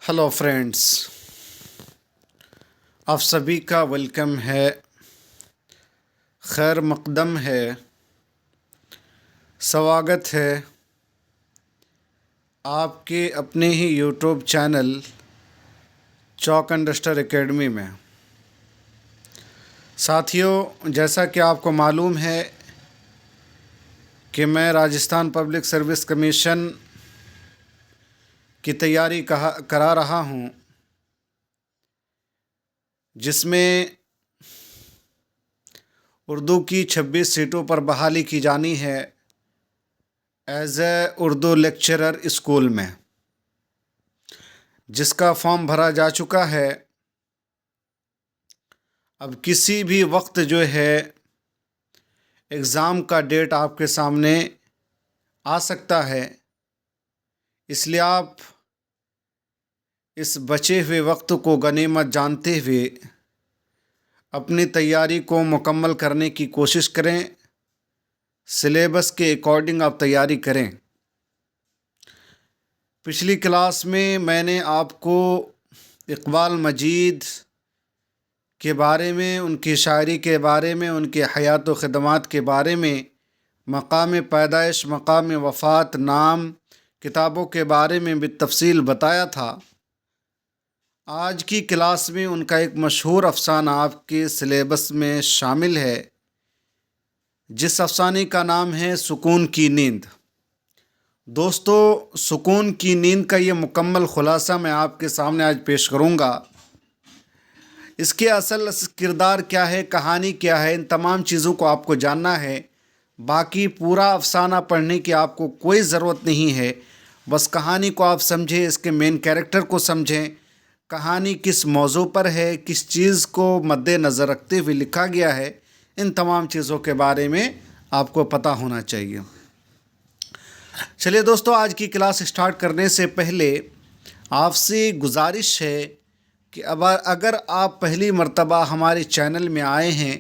Hello friends, आप सभी का वेलकम है, खैर मकदम है, स्वागत है आपके अपने ही YouTube channel chalk and duster academy में। साथियों, जैसा कि आपको मालूम है कि मैं राजस्थान पब्लिक सर्विस कमीशन की तैयारी करा रहा हूँ, जिसमें उर्दू की 26 सीटों पर बहाली की जानी है as a Urdu lecturer school में, जिसका फॉर्म भरा जा चुका है। अब किसी भी वक्त जो है एग्ज़ाम का डेट आपके सामने आ सकता है, इसलिए आप इस बचे हुए वक्त को गनीमत जानते हुए अपनी तैयारी को मुकम्मल करने की कोशिश करें। सिलेबस के अकॉर्डिंग आप तैयारी करें। पिछली क्लास में मैंने आपको इकबाल मजीद के बारे में, उनकी शायरी के बारे में, उनके हयात व ख़िदमात के बारे में, मकाम पैदाइश, मकाम वफ़ात, नाम, किताबों के बारे में बितफ़सील बताया था। आज की क्लास में उनका एक मशहूर अफ़साना आपके सिलेबस में शामिल है, जिस अफ़साने का नाम है सुकून की नींद। दोस्तों, सुकून की नींद का ये मुकम्मल ख़ुलासा मैं आपके सामने आज पेश करूँगा। इसके असल किरदार क्या है, कहानी क्या है, इन तमाम चीज़ों को आपको जानना है। बाकी पूरा अफ़साना पढ़ने की आपको कोई ज़रूरत नहीं है, बस कहानी को आप समझें, इसके मेन कैरेक्टर को समझें, कहानी किस मौजू पर है, किस चीज़ को मद्देनज़र रखते हुए लिखा गया है, इन तमाम चीज़ों के बारे में आपको पता होना चाहिए। चलिए दोस्तों, आज की क्लास स्टार्ट करने से पहले आपसे गुजारिश है कि अब अगर आप पहली मर्तबा हमारे चैनल में आए हैं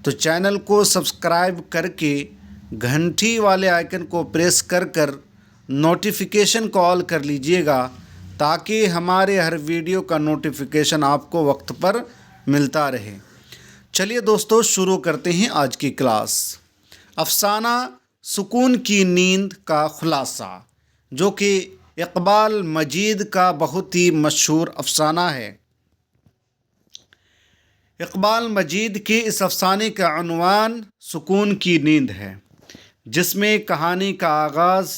तो चैनल को सब्सक्राइब करके घंटी वाले आइकन को प्रेस कर नोटिफिकेशन को ऑल कर लीजिएगा, ताकि हमारे हर वीडियो का नोटिफिकेशन आपको वक्त पर मिलता रहे। चलिए दोस्तों, शुरू करते हैं आज की क्लास। अफ़साना सुकून की नींद का ख़ुलासा, जो कि इकबाल मजीद का बहुत ही मशहूर अफ़साना है। इकबाल मजीद के इस अफ़साने का उन्वान सुकून की नींद है, जिसमें कहानी का आगाज़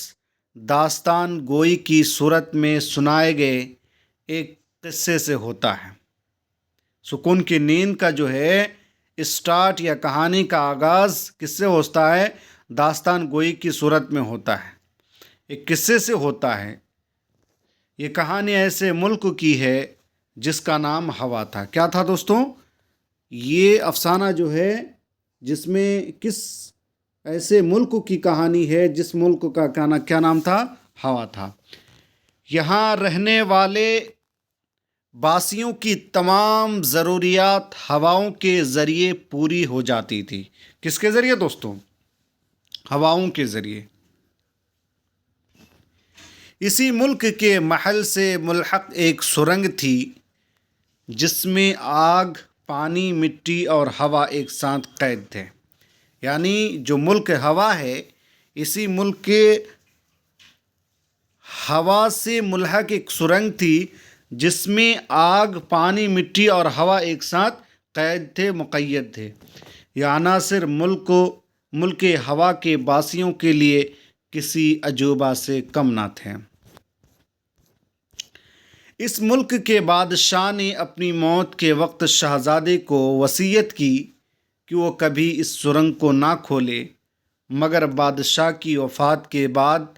दास्तान गोई की सूरत में सुनाए गए एक किस्से से होता है। सुकून की नींद का जो है स्टार्ट या कहानी का आगाज़ किससे होता है? दास्तान गोई की सूरत में होता है, एक किस्से से होता है। ये कहानी ऐसे मुल्क की है जिसका नाम हवा था। क्या था दोस्तों? ये अफ़साना जो है जिसमें किस ऐसे मुल्क की कहानी है जिस मुल्क का क्या नाम था? हवा था। यहाँ रहने वाले बासियों की तमाम ज़रूरियात हवाओं के ज़रिए पूरी हो जाती थी। किसके ज़रिए दोस्तों? हवाओं के ज़रिए। इसी मुल्क के महल से मुल्हक एक सुरंग थी, जिसमें आग, पानी, मिट्टी और हवा एक साथ कैद थे। यानी जो मुल्क हवा है, इसी मुल्क के हवा से मुल्हक एक सुरंग थी, जिसमें आग, पानी, मिट्टी और हवा एक साथ कैद थे, मुक़य्यद थे। यह अनासिर मुल्क हवा के बासियों के लिए किसी अजूबा से कम ना थे। इस मुल्क के बादशाह ने अपनी मौत के वक्त शहज़ादे को वसीयत की कि वो कभी इस सुरंग को ना खोले, मगर बादशाह की वफ़ात के बाद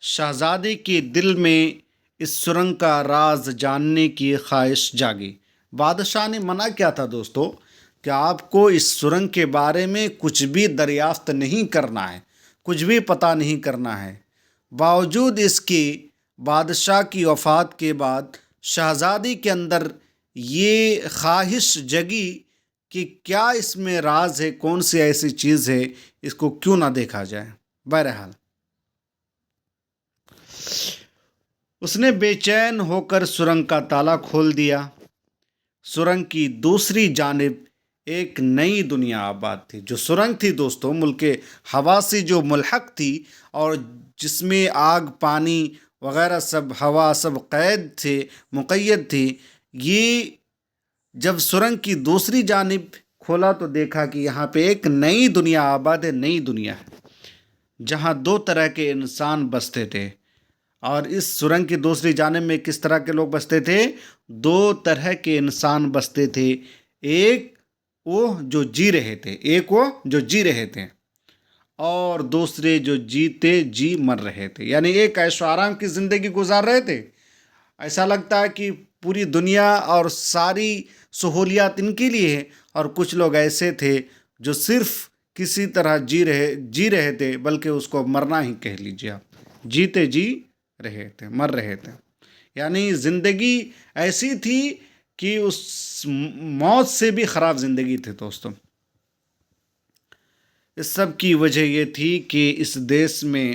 शहज़ादे के दिल में इस सुरंग का राज जानने की ख्वाहिश जागी। बादशाह ने मना किया था दोस्तों कि आपको इस सुरंग के बारे में कुछ भी दरियाफ्त नहीं करना है, कुछ भी पता नहीं करना है। बावजूद इसके बादशाह की वफ़ात के बाद शहज़ादी के अंदर ये ख्वाहिश जगी कि क्या इसमें राज है, कौन सी ऐसी चीज़ है, इसको क्यों ना देखा जाए। बहरहाल اس نے بے چین ہو کر سرنگ کا تالا کھول دیا۔ سرنگ کی دوسری جانب ایک نئی دنیا آباد تھی۔ جو سرنگ تھی دوستوں، ملک ہوا سے جو ملحق تھی اور جس میں آگ، پانی وغیرہ سب، ہوا سب قید تھے، مقید تھی، یہ جب سرنگ کی دوسری جانب کھولا تو دیکھا کہ یہاں پہ ایک نئی دنیا آباد ہے، نئی دنیا ہے، جہاں دو طرح کے انسان بستے تھے۔ اور اس سرنگ کی دوسری جانب میں کس طرح کے لوگ بستے تھے؟ دو طرح کے انسان بستے تھے۔ ایک وہ جو جی رہے تھے، ایک وہ جو جی رہے تھے، اور دوسرے جو جیتے جی مر رہے تھے، یعنی ایک عیش و آرام کی زندگی گزار رہے تھے۔ ایسا لگتا ہے کہ پوری دنیا اور ساری سہولیات ان کے لیے ہے، اور کچھ لوگ ایسے تھے جو صرف کسی طرح جی رہے تھے، بلکہ اس کو مرنا ہی کہہ لیجیے آپ، جیتے جی رہے تھے، مر رہے تھے، یعنی زندگی ایسی تھی کہ اس موت سے بھی خراب زندگی تھی دوستوں۔ اس سب کی وجہ یہ تھی کہ اس دیش میں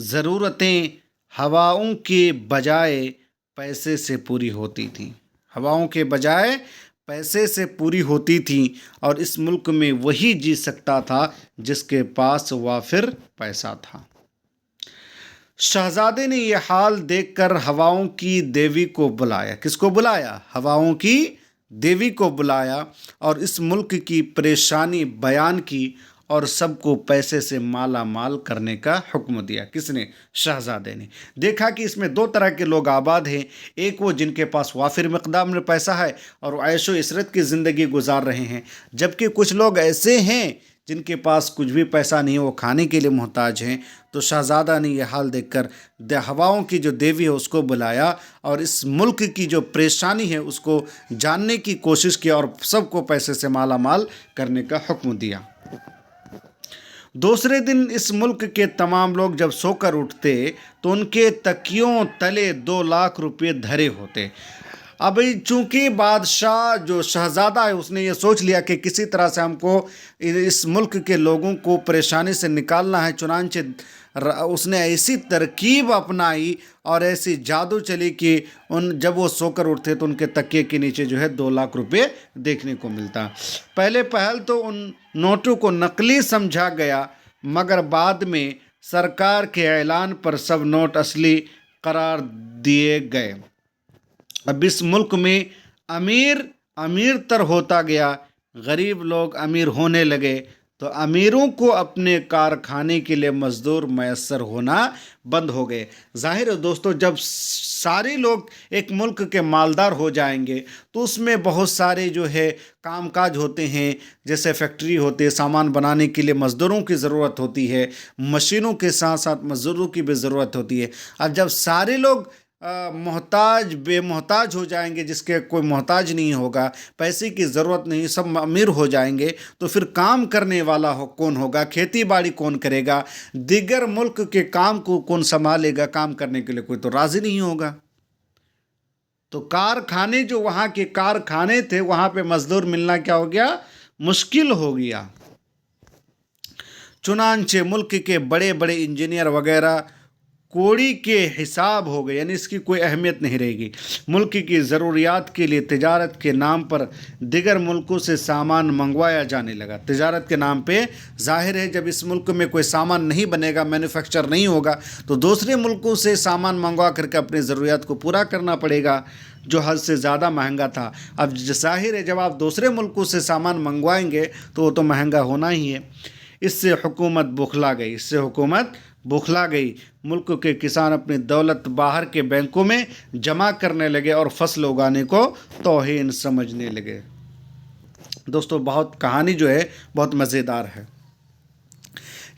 ضرورتیں ہواؤں کے بجائے پیسے سے پوری ہوتی تھیں، ہواؤں کے بجائے پیسے سے پوری ہوتی تھیں، اور اس ملک میں وہی جی سکتا تھا جس کے پاس وافر پیسہ تھا۔ شہزادے نے یہ حال دیکھ کر ہواؤں کی دیوی کو بلایا۔ کس کو بلایا؟ ہواؤں کی دیوی کو بلایا، اور اس ملک کی پریشانی بیان کی، اور سب کو پیسے سے مالا مال کرنے کا حکم دیا۔ کس نے؟ شہزادے نے۔ دیکھا کہ اس میں دو طرح کے لوگ آباد ہیں، ایک وہ جن کے پاس وافر مقدار میں پیسہ ہے اور وہ عیش و عشرت کی زندگی گزار رہے ہیں، جبکہ کچھ لوگ ایسے ہیں جن کے پاس کچھ بھی پیسہ نہیں، وہ کھانے کے لیے محتاج ہیں۔ تو شہزادہ نے یہ حال دیکھ کر ہواؤں کی جو دیوی ہے اس کو بلایا، اور اس ملک کی جو پریشانی ہے اس کو جاننے کی کوشش کی، اور سب کو پیسے سے مالا مال کرنے کا حکم دیا۔ دوسرے دن اس ملک کے تمام لوگ جب سو کر اٹھتے تو ان کے تکیوں تلے 2 لاکھ روپے دھرے ہوتے۔ اب چونکہ بادشاہ جو شہزادہ ہے اس نے یہ سوچ لیا کہ کسی طرح سے ہم کو اس ملک کے لوگوں کو پریشانی سے نکالنا ہے، چنانچہ اس نے ایسی ترکیب اپنائی اور ایسی جادو چلی کہ جب وہ سو کر اٹھتے تو ان کے تکیے کے نیچے جو ہے 2 لاکھ روپے دیکھنے کو ملتا۔ پہلے پہل تو ان نوٹوں کو نقلی سمجھا گیا، مگر بعد میں سرکار کے اعلان پر سب نوٹ اصلی قرار دیے گئے۔ اب اس ملک میں امیر تر ہوتا گیا، غریب لوگ امیر ہونے لگے، تو امیروں کو اپنے کارخانے کے لیے مزدور میسر ہونا بند ہو گئے۔ ظاہر ہے دوستو، جب سارے لوگ ایک ملک کے مالدار ہو جائیں گے تو اس میں بہت سارے جو ہے کام کاج ہوتے ہیں، جیسے فیکٹری ہوتے ہیں، سامان بنانے کے لیے مزدوروں کی ضرورت ہوتی ہے، مشینوں کے ساتھ ساتھ مزدوروں کی بھی ضرورت ہوتی ہے۔ اب جب سارے لوگ بے محتاج ہو جائیں گے، جس کے کوئی محتاج نہیں ہوگا، پیسے کی ضرورت نہیں، سب امیر ہو جائیں گے، تو پھر کام کرنے والا کون ہوگا؟ کھیتی باڑی کون کرے گا؟ دیگر ملک کے کام کو کون سنبھالے گا؟ کام کرنے کے لیے کوئی تو راضی نہیں ہوگا۔ تو کارخانے، جو وہاں کے کارخانے تھے، وہاں پہ مزدور ملنا کیا ہو گیا؟ مشکل ہو گیا۔ چنانچہ ملک کے بڑے بڑے انجینئر وغیرہ کوڑی کے حساب ہو گئے، یعنی اس کی کوئی اہمیت نہیں رہے گی۔ ملک کی ضروریات کے لیے تجارت کے نام پر دیگر ملکوں سے سامان منگوایا جانے لگا۔ تجارت کے نام پہ ظاہر ہے جب اس ملک میں کوئی سامان نہیں بنے گا، مینوفیکچر نہیں ہوگا، تو دوسرے ملکوں سے سامان منگوا کر کے اپنی ضروریات کو پورا کرنا پڑے گا، جو حد سے زیادہ مہنگا تھا۔ اب ظاہر ہے جب آپ دوسرے ملکوں سے سامان منگوائیں گے تو وہ تو مہنگا ہونا ہی ہے۔ اس سے حکومت بوکھلا گئی۔ ملک کے کسان اپنی دولت باہر کے بینکوں میں جمع کرنے لگے اور فصل اگانے کو توہین سمجھنے لگے۔ دوستو، بہت کہانی جو ہے بہت مزیدار ہے۔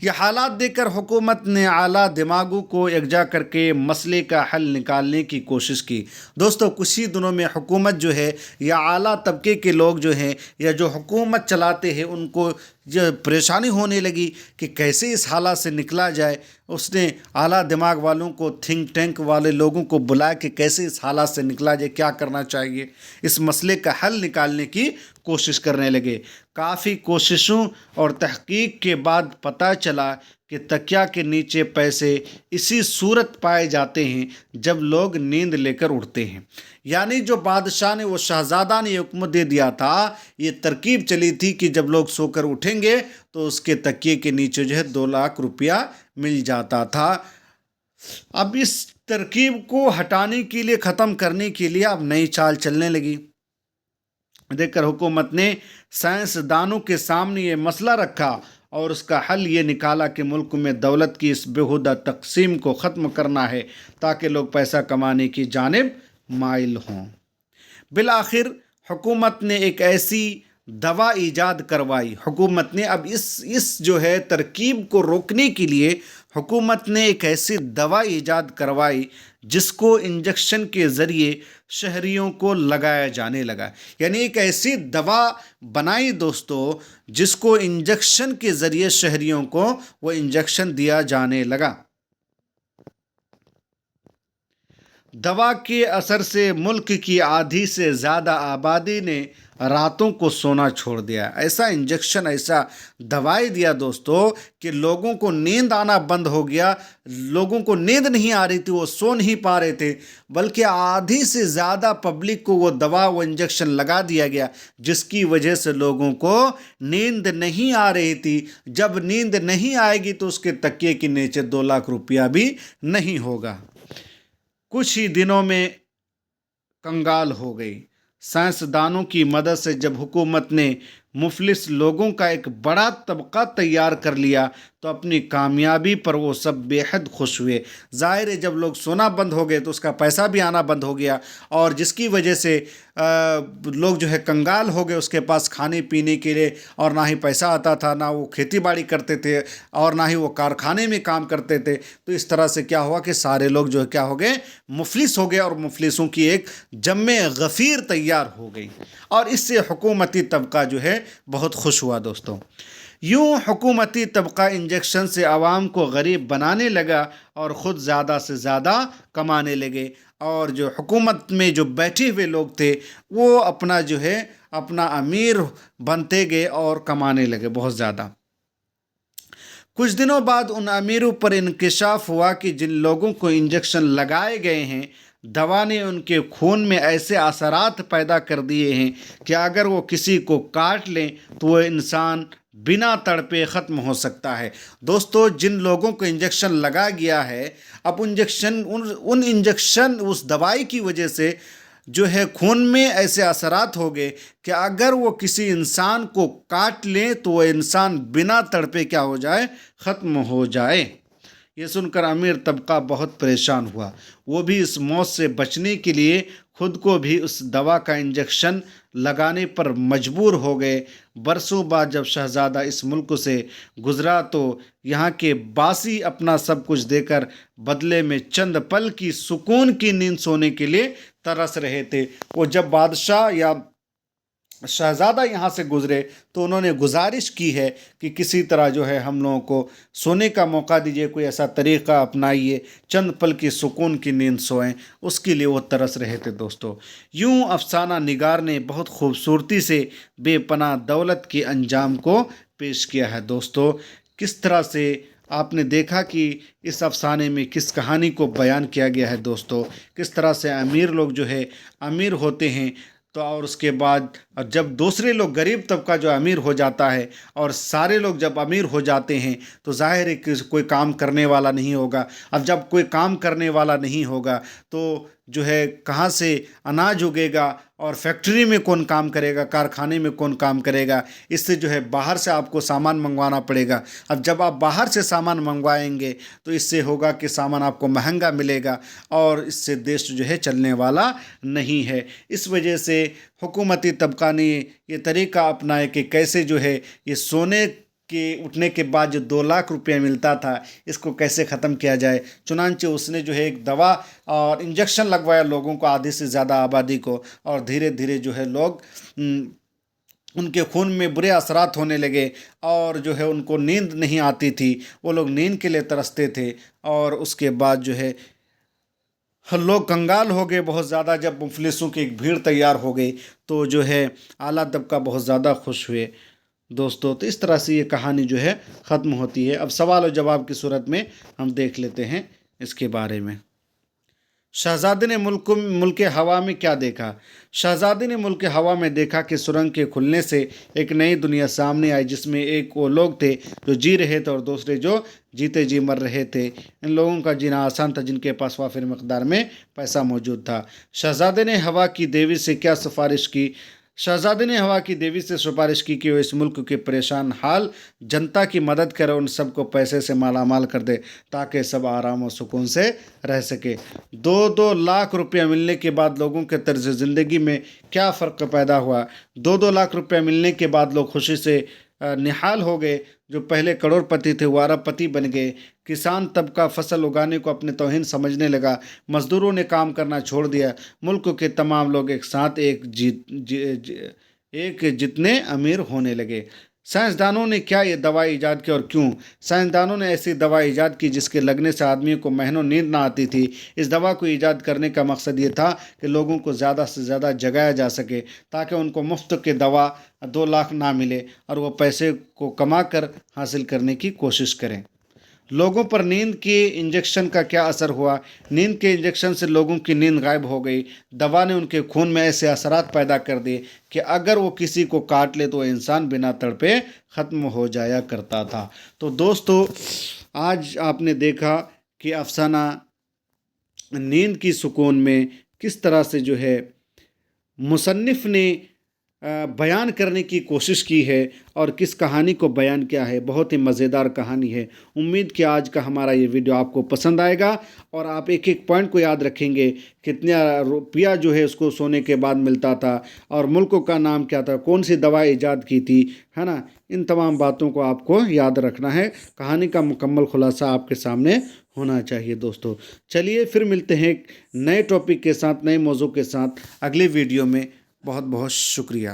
یہ حالات دیکھ کر حکومت نے اعلیٰ دماغوں کو یکجا کر کے مسئلے کا حل نکالنے کی کوشش کی۔ دوستو، کچھ ہی دنوں میں حکومت جو ہے، یا اعلیٰ طبقے کے لوگ جو ہیں، یا جو حکومت چلاتے ہیں، ان کو یہ پریشانی ہونے لگی کہ کیسے اس حالات سے نکلا جائے۔ اس نے اعلیٰ دماغ والوں کو، تھنک ٹینک والے لوگوں کو بلایا کہ کیسے اس حالات سے نکلا جائے، کیا کرنا چاہیے، اس مسئلے کا حل نکالنے کی کوشش کرنے لگے۔ کافی کوششوں اور تحقیق کے بعد پتہ چلا कि तकिया के नीचे पैसे इसी सूरत पाए जाते हैं जब लोग नींद लेकर उठते हैं। यानी जो बादशाह ने, वो शहज़ादा ने ये हुक्म दे दिया था, ये तरकीब चली थी कि जब लोग सोकर उठेंगे तो उसके तकिए के नीचे जो है 2 लाख रुपया मिल जाता था। अब इस तरकीब को हटाने के लिए, ख़त्म करने के लिए अब नई चाल चलने लगी। देखकर हुकूमत ने साइंसदानों के सामने ये मसला रखा और उसका हल ये निकाला कि मुल्क में दौलत की इस बेहुदा तकसीम को ख़त्म करना है ताकि लोग पैसा कमाने की जानिब माइल हों। बिलाखिर हुकूमत ने एक ऐसी दवा ईजाद करवाई। हुकूमत ने अब इस जो है तरकीब को रोकने के लिए हुकूमत ने एक ऐसी दवा ईजाद करवाई जिसको इंजेक्शन के ज़रिए शहरियों को लगाया जाने लगा। यानी एक ऐसी दवा बनाई दोस्तों जिसको इंजेक्शन के ज़रिए शहरियों को वो इंजेक्शन दिया जाने लगा। दवा के असर से मुल्क की आधी से ज़्यादा आबादी ने रातों को सोना छोड़ दिया। ऐसा इंजेक्शन, ऐसा दवाई दिया दोस्तों कि लोगों को नींद आना बंद हो गया। लोगों को नींद नहीं आ रही थी, वो सो नहीं पा रहे थे, बल्कि आधी से ज़्यादा पब्लिक को वो दवा, वो इंजेक्शन लगा दिया गया, जिसकी वजह से लोगों को नींद नहीं आ रही थी। जब नींद नहीं आएगी तो उसके तकिए के नीचे 2 लाख रुपया भी नहीं होगा। कुछ ही दिनों में कंगाल हो गई। साइंसदानों की मदद से जब हुकूमत ने मुफलिस लोगों का एक बड़ा तबका तैयार कर लिया तो अपनी कामयाबी पर वो सब बेहद खुश हुए। ज़ाहिर है जब लोग सोना बंद हो गए तो उसका पैसा भी आना बंद हो गया, और जिसकी वजह से लोग जो है कंगाल हो गए। उसके पास खाने पीने के लिए और ना ही पैसा आता था, ना वो खेती बाड़ी करते थे और ना ही वो कारखाने में काम करते थे। तो इस तरह से क्या हुआ कि सारे लोग जो है क्या हो गए, मुफलिस हो गए, और मुफलिसों की एक जम्मे गफ़ीर तैयार हो गई, और इससे हुकूमती तबका जो है बहुत खुश हुआ दोस्तों। यूं हुकूमती तबका इंजेक्शन से आवाम को गरीब बनाने लगा और ख़ुद ज़्यादा से ज़्यादा कमाने लगे, और जो हुकूमत में जो बैठे हुए लोग थे वो अपना जो है अपना अमीर बनते गए और कमाने लगे बहुत ज़्यादा। कुछ दिनों बाद उन अमीरों पर इंकशाफ हुआ कि जिन लोगों को इंजेक्शन लगाए गए हैं, दवा ने उनके खून में ऐसे असरात पैदा कर दिए हैं कि अगर वो किसी को काट लें तो वो इंसान बिना तड़पे ख़त्म हो सकता है। दोस्तों, जिन लोगों को इंजेक्शन लगा गया है, अब इंजेक्शन उन इंजेक्शन उस दवाई की वजह से जो है खून में ऐसे असरात हो गए कि अगर वो किसी इंसान को काट लें तो वो इंसान बिना तड़पे क्या हो जाए, ख़त्म हो जाए। ये सुनकर अमीर तबका बहुत परेशान हुआ। वो भी इस मौत से बचने के लिए खुद को भी उस दवा का इंजेक्शन लगाने पर मजबूर हो गए। बरसों बाद जब शहज़ादा इस मुल्क से गुज़रा तो यहाँ के बासी अपना सब कुछ देकर बदले में चंद पल की सुकून की नींद सोने के लिए तरस रहे थे। वो जब बादशाह या शहज़ादा यहाँ से गुज़रे तो उन्होंने गुजारिश की है कि किसी तरह जो है हम लोगों को सोने का मौका दीजिए, कोई ऐसा तरीक़ा अपनाइए, चंद पल की सुकून की नींद सोएं। उसके लिए वो तरस रहे थे दोस्तों। यूं अफसाना निगार ने बहुत खूबसूरती से बेपनाह दौलत के अंजाम को पेश किया है। दोस्तों, किस तरह से आपने देखा कि इस अफसाने में किस कहानी को बयान किया गया है दोस्तों, किस तरह से अमीर लोग जो है अमीर होते हैं तो और उसके बाद जब दूसरे लोग, गरीब तबका जो अमीर हो जाता है और सारे लोग जब अमीर हो जाते हैं तो ज़ाहिर है कि कोई काम करने वाला नहीं होगा। अब जब कोई काम करने वाला नहीं होगा तो जो है कहाँ से अनाज उगेगा, और फैक्ट्री में कौन काम करेगा, कारखाने में कौन काम करेगा। इससे जो है बाहर से आपको सामान मंगवाना पड़ेगा। अब जब आप बाहर से सामान मंगवाएंगे तो इससे होगा कि सामान आपको महंगा मिलेगा, और इससे देश जो है चलने वाला नहीं है। इस वजह से हुकूमती तबका ने ये तरीक़ा अपनाया कि कैसे जो है ये सोने के उठने के बाद जो 2 लाख रुपया मिलता था इसको कैसे ख़त्म किया जाए। चुनांचे उसने जो है एक दवा और इंजेक्शन लगवाया लोगों को, आधी से ज़्यादा आबादी को, और धीरे धीरे जो है लोग उनके खून में बुरे असरात होने लगे, और जो है उनको नींद नहीं आती थी, वो लोग नींद के लिए तरसते थे, और उसके बाद जो है लोग कंगाल हो गए बहुत ज़्यादा। जब मुफलिसों की एक भीड़ तैयार हो गई तो जो है आला तबका बहुत ज़्यादा खुश हुए। दोस्तों। तो इस तरह से ये कहानी जो है ख़त्म होती है। अब सवाल और जवाब की सूरत में हम देख लेते हैं इसके बारे में। शहजादे ने मुल्क हवा में क्या देखा? शहजादे ने मुल्क हवा में देखा कि सुरंग के खुलने से एक नई दुनिया सामने आई, जिसमें एक वो लोग थे जो जी रहे थे और दूसरे जो जीते जी मर रहे थे। इन लोगों का जीना आसान था जिनके पास वाफिर मकदार में पैसा मौजूद था। शहजादे ने हवा की देवी से क्या सिफारिश की? शहजादे ने हवा की देवी से सिफारिश की कि वो इस मुल्क के परेशान हाल जनता की मदद करे, उन सबको पैसे से मालामाल कर दे ताकि सब आराम और सुकून से रह सके। 2-2 लाख रुपया मिलने के बाद लोगों के तर्ज ज़िंदगी में क्या फ़र्क पैदा हुआ? 2-2 लाख रुपया मिलने के बाद लोग खुशी से निहाल हो गए। जो पहले करोड़पति थे वो अरबपति बन गए। किसान तबका फसल उगाने को अपने तौहीन समझने लगा। मज़दूरों ने काम करना छोड़ दिया। मुल्क के तमाम लोग एक साथ एक जितने अमीर होने लगे। साइंसदानों ने क्या ये दवा ईजाद की और क्यों? साइंसदानों ने ऐसी दवा ईजाद की जिसके लगने से आदमी को महीनों नींद ना आती थी। इस दवा को ईजाद करने का मकसद ये था कि लोगों को ज़्यादा से ज़्यादा जगाया जा सके ताकि उनको मुफ्त के दवा 2 लाख ना मिले और वो पैसे को कमा कर हासिल करने की कोशिश करें। लोगों पर नींद के इंजेक्शन का क्या असर हुआ? नींद के इंजेक्शन से लोगों की नींद गायब हो गई। दवा ने उनके खून में ऐसे असरात पैदा कर दिए कि अगर वो किसी को काट ले तो वो इंसान बिना तड़पे ख़त्म हो जाया करता था। तो दोस्तों, आज आपने देखा कि अफसाना नींद की सुकून में किस तरह से जो है मुसन्निफ़ ने बयान करने की कोशिश की है और किस कहानी को बयान किया है। बहुत ही मज़ेदार कहानी है। उम्मीद कि आज का हमारा ये वीडियो आपको पसंद आएगा और आप एक एक पॉइंट को याद रखेंगे। कितना रुपया जो है उसको सोने के बाद मिलता था और मुल्क का नाम क्या था, कौन सी दवा ईजाद की थी, है ना। इन तमाम बातों को आपको याद रखना है। कहानी का मुकम्मल खुलासा आपके सामने होना चाहिए। दोस्तों, चलिए फिर मिलते हैं नए टॉपिक के साथ, नए मौजू के साथ अगले वीडियो में। बहुत बहुत शुक्रिया।